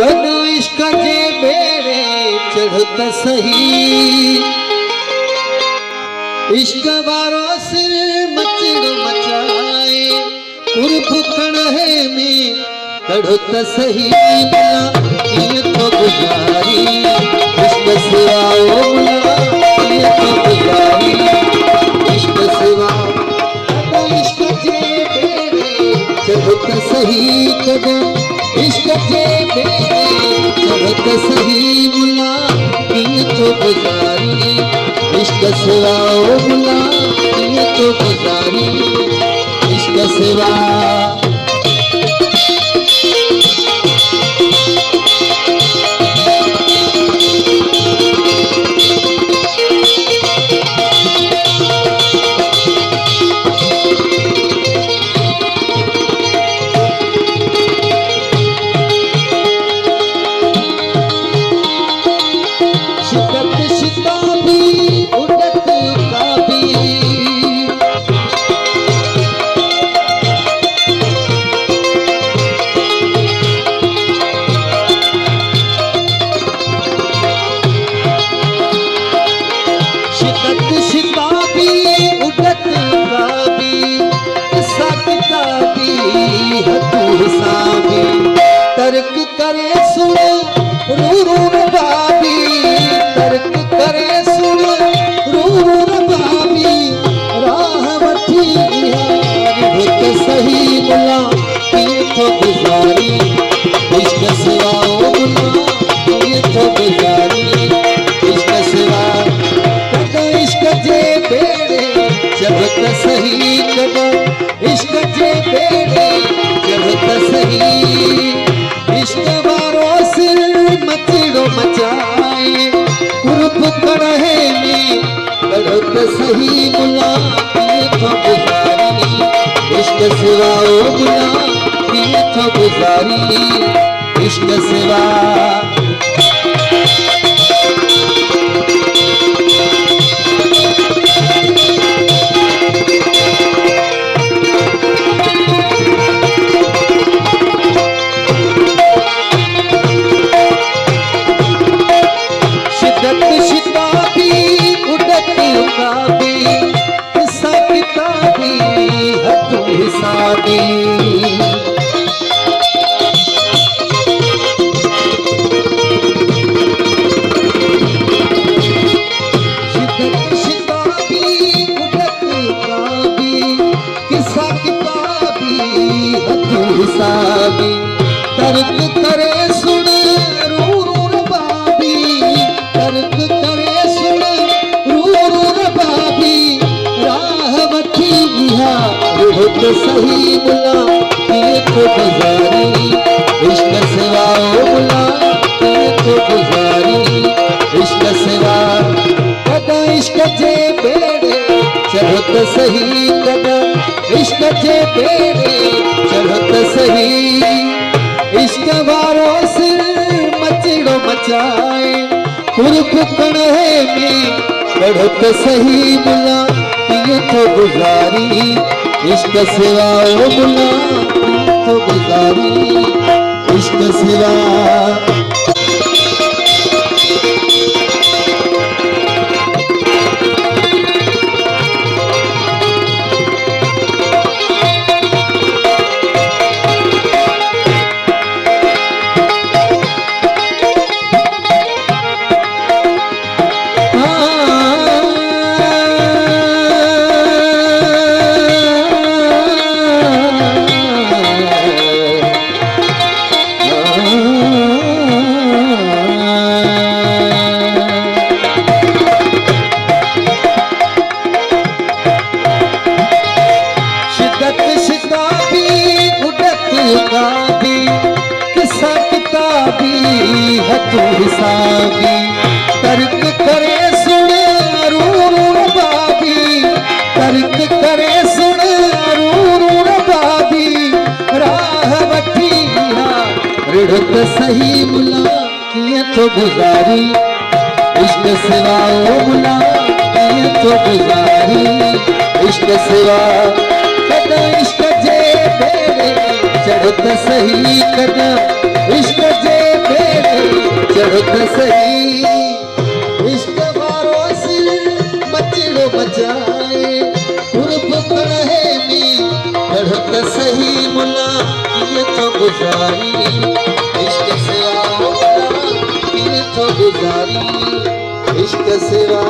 कदू इश्क जे बेड़े चढ़त सही इश्क वारो सिर मचड़ मचाए कुर्फुकण है में कढ़त सही मिला ये तो गुजारी इश्क सिवाओ मिला ये तो गुजारी इश्क सिवा इश्क जे बेड़े चढ़त सही कदम इश्क जे बेड़े चढ़त सही मुला ये तो गुजारी इश्क सिवाओ मुला ये तो गुजारी इश्क सिवा तर्क करे सुन रू बाबी तर्क करे सुन रू बाबी राह वठी भुत सही मुला ये तो गुजारी इश्क सिवाओ मुला ये तो गुजारी इश्क सिवा कद इश्क जे बेड़े चढ़त सही कद इश्क जे बेड़े चढ़त सही इश्क वारो सिर मचड़ो मचाए कुर्फुकण है में कढ़त सही मुला ये तो गुजारी इश्क सिवाओ मुला ये तो गुजारी इश्क सिवा तर्क करे सुन रू बाबी तर्क करे सुन रू बाबी राह वठी बहुत सही मुला ये तो गुजारी इश्क सिवाओ मुला ये तो गुजारी इश्क सिवा कद इश्क जे बेड़े चढ़त सही कद इश्क जे बेड़े चढ़त सही इश्क वारो सिर मचड़ो मचाए कुर्फुकण है में कढ़त सही मुला ये तो गुजारी इश्क सिवाओ मुला ये तो गुजारी इश्क सिवा हिसाबी तर्क करे सुन रू बाबी तर्क करे सुन रू बाबी राह वठी रिढ़त सही मुला ये तो गुजारी इश्क सिवाओ मुला ये तो गुजारी इश्क सिवा कद इश्क जे बेड़े चढ़त सही कद इश्क जे मचाए कुर्ब कड़े में बढ़त सही मुला ये तो गुजारी इश्क सेवा मुला ये तो गुजारी इश्क सेवा